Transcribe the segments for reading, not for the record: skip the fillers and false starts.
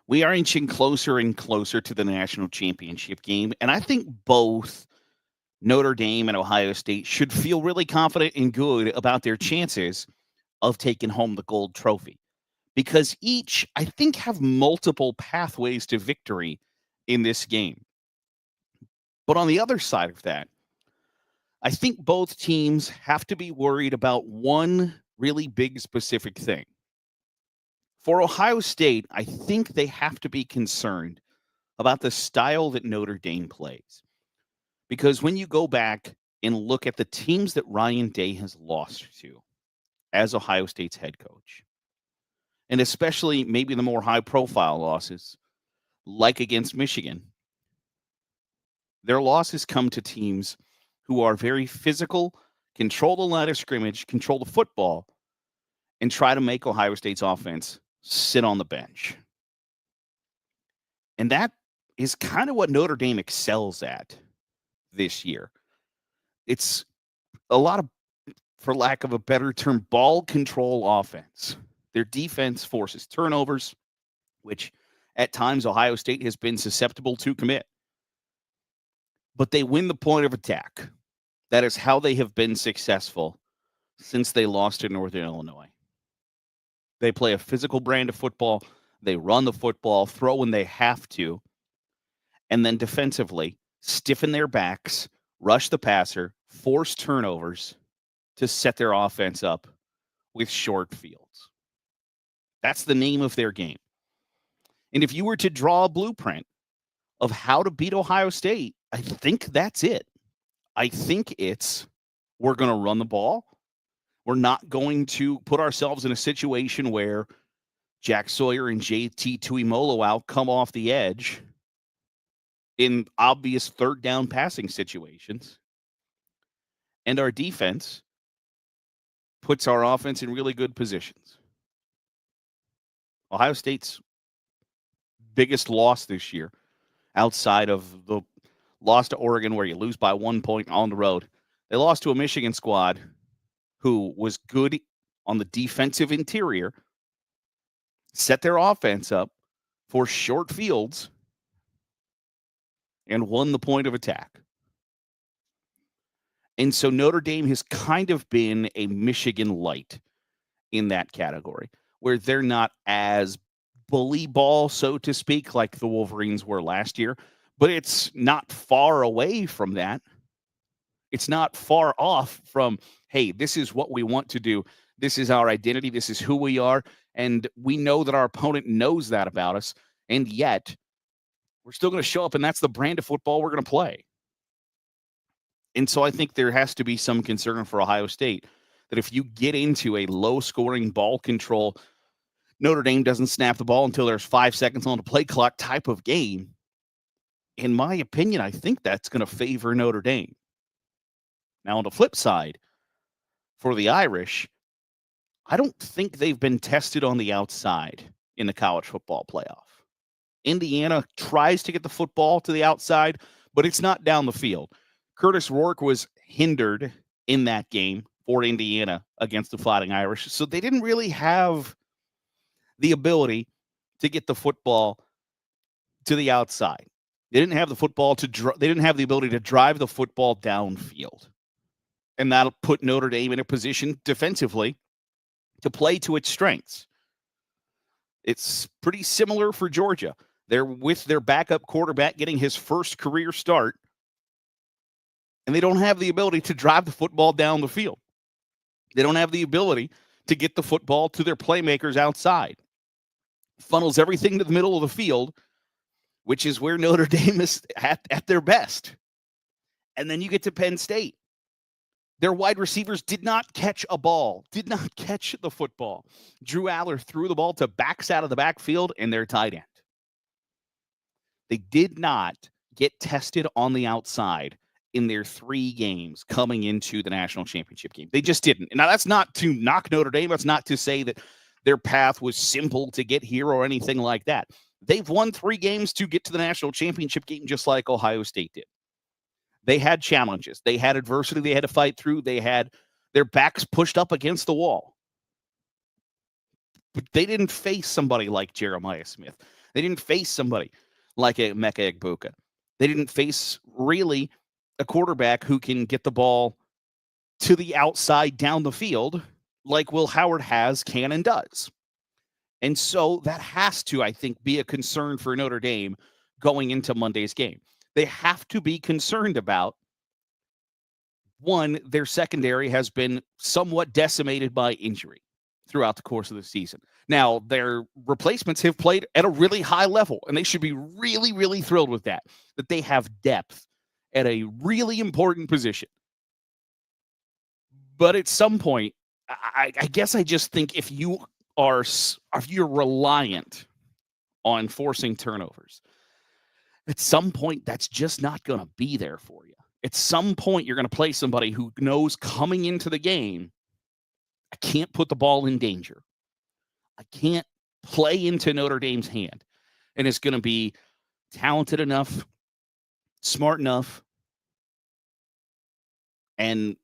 We are inching closer and closer to the national championship game, and I think both Notre Dame and Ohio State should feel really confident and good about their chances of taking home the gold trophy because each, I think, have multiple pathways to victory in this game. But on the other side of that, I think both teams have to be worried about one really big specific thing. For Ohio State, I think they have to be concerned about the style that Notre Dame plays. Because when you go back and look at the teams that Ryan Day has lost to as Ohio State's head coach, and especially maybe the more high profile losses, like against Michigan, their losses come to teams who are very physical, control the line of scrimmage, control the football, and try to make Ohio State's offense sit on the bench. And that is kind of what Notre Dame excels at this year. It's a lot of, for lack of a better term, ball control offense. Their defense forces turnovers, which at times Ohio State has been susceptible to commit. But they win the point of attack. That is how they have been successful since they lost to Northern Illinois. They play a physical brand of football. They run the football, throw when they have to, and then defensively stiffen their backs, rush the passer, force turnovers to set their offense up with short fields. That's the name of their game. And if you were to draw a blueprint of how to beat Ohio State, I think that's it. I think it's we're going to run the ball. We're not going to put ourselves in a situation where Jack Sawyer and JT Tuimoloau come off the edge in obvious third down passing situations. And our defense puts our offense in really good positions. Ohio State's biggest loss this year, outside of the loss to Oregon where you lose by 1 point on the road, they lost to a Michigan squad who was good on the defensive interior, set their offense up for short fields, and won the point of attack. And so Notre Dame has kind of been a Michigan light in that category, where they're not as bully ball, so to speak, like the Wolverines were last year, but it's not far away from that. It's not far off from, hey, this is what we want to do. This is our identity. This is who we are. And we know that our opponent knows that about us. And yet, we're still going to show up, and that's the brand of football we're going to play. And so I think there has to be some concern for Ohio State that if you get into a low-scoring ball control, Notre Dame doesn't snap the ball until there's 5 seconds on the play clock type of game. In my opinion, I think that's going to favor Notre Dame. Now, on the flip side, for the Irish, I don't think they've been tested on the outside in the college football playoff. Indiana tries to get the football to the outside, but it's not down the field. Curtis Rourke was hindered in that game for Indiana against the Fighting Irish, so they didn't really have the ability to get the football to the outside. They didn't have the football they didn't have the ability to drive the football downfield. And that'll put Notre Dame in a position defensively to play to its strengths. It's pretty similar for Georgia. They're with their backup quarterback getting his first career start, and they don't have the ability to drive the football down the field. They don't have the ability to get the football to their playmakers outside. Funnels everything to the middle of the field, which is where Notre Dame is at their best. And then you get to Penn State. Their wide receivers did not catch a ball, did not catch the football. Drew Aller threw the ball to backs out of the backfield and their tight end. They did not get tested on the outside in their 3 games coming into the national championship game. They just didn't. Now, that's not to knock Notre Dame. That's not to say that their path was simple to get here or anything like that. They've won 3 games to get to the national championship game just like Ohio State did. They had challenges. They had adversity they had to fight through. They had their backs pushed up against the wall. But they didn't face somebody like Jeremiah Smith. They didn't face somebody like a Emeka Egbuka. They didn't face really a quarterback who can get the ball to the outside down the field like Will Howard can and does. And so that has to, I think, be a concern for Notre Dame going into Monday's game. They have to be concerned about, one, their secondary has been somewhat decimated by injury throughout the course of the season. Now, their replacements have played at a really high level, and they should be really, really thrilled with that they have depth at a really important position. But at some point, I guess I just think if you're reliant on forcing turnovers, at some point that's just not going to be there for you. At some point, you're going to play somebody who knows coming into the game, I can't put the ball in danger. I can't play into Notre Dame's hand. And it's going to be talented enough, smart enough, and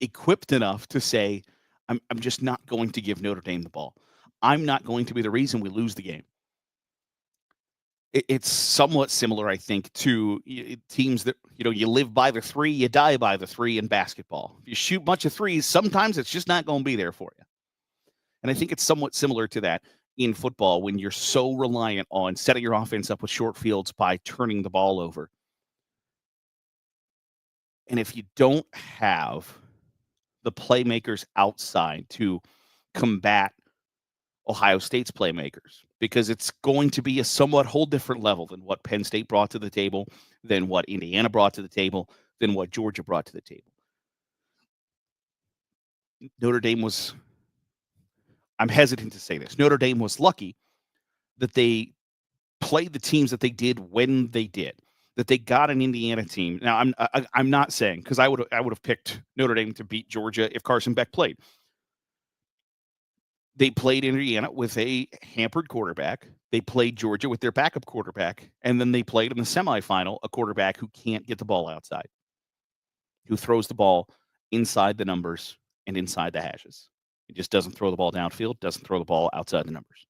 equipped enough to say, I'm just not going to give Notre Dame the ball. I'm not going to be the reason we lose the game. It's somewhat similar, I think, to teams that, you live by the three, you die by the three in basketball. If you shoot a bunch of threes, sometimes it's just not going to be there for you. And I think it's somewhat similar to that in football when you're so reliant on setting your offense up with short fields by turning the ball over. And if you don't have the playmakers outside to combat Ohio State's playmakers, because it's going to be a somewhat whole different level than what Penn State brought to the table, than what Indiana brought to the table, than what Georgia brought to the table. Notre Dame was, I'm hesitant to say this, Notre Dame was lucky that they played the teams that they did when they did, that they got an Indiana team. Now, I'm not saying, because I would have picked Notre Dame to beat Georgia if Carson Beck played. They played Indiana with a hampered quarterback. They played Georgia with their backup quarterback. And then they played in the semifinal a quarterback who can't get the ball outside, who throws the ball inside the numbers and inside the hashes. He just doesn't throw the ball downfield, doesn't throw the ball outside the numbers.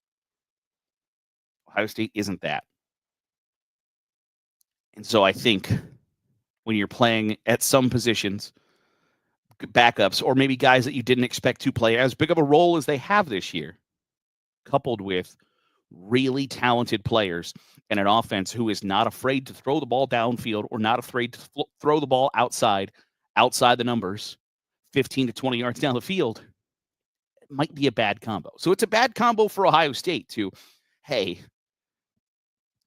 Ohio State isn't that. And so I think when you're playing at some positions, backups, or maybe guys that you didn't expect to play as big of a role as they have this year, coupled with really talented players and an offense who is not afraid to throw the ball downfield or not afraid to throw the ball outside the numbers, 15 to 20 yards down the field, it might be a bad combo. So it's a bad combo for Ohio State to, hey,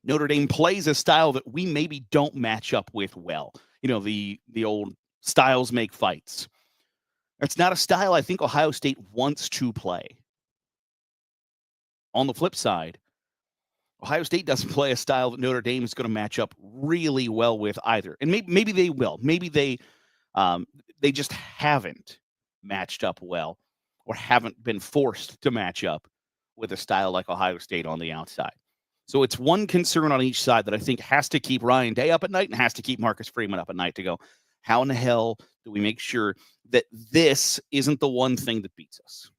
Notre Dame plays a style that we maybe don't match up with well. The old styles make fights. It's not a style I think Ohio State wants to play. On the flip side, Ohio State doesn't play a style that Notre Dame is going to match up really well with either. And maybe they will. Maybe they just haven't matched up well, or haven't been forced to match up with a style like Ohio State on the outside. So it's one concern on each side that I think has to keep Ryan Day up at night and has to keep Marcus Freeman up at night to go, how in the hell do we make sure that this isn't the one thing that beats us?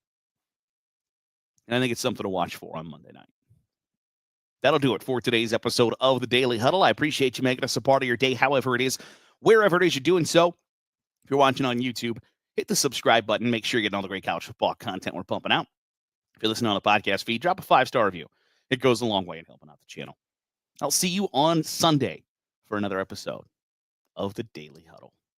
And I think it's something to watch for on Monday night. That'll do it for today's episode of the Daily Huddle. I appreciate you making us a part of your day, however it is, wherever it is you're doing so. If you're watching on YouTube, hit the subscribe button. Make sure you're getting all the great college football content we're pumping out. If you're listening on the podcast feed, drop a 5-star review. It goes a long way in helping out the channel. I'll see you on Sunday for another episode of the Daily Huddle.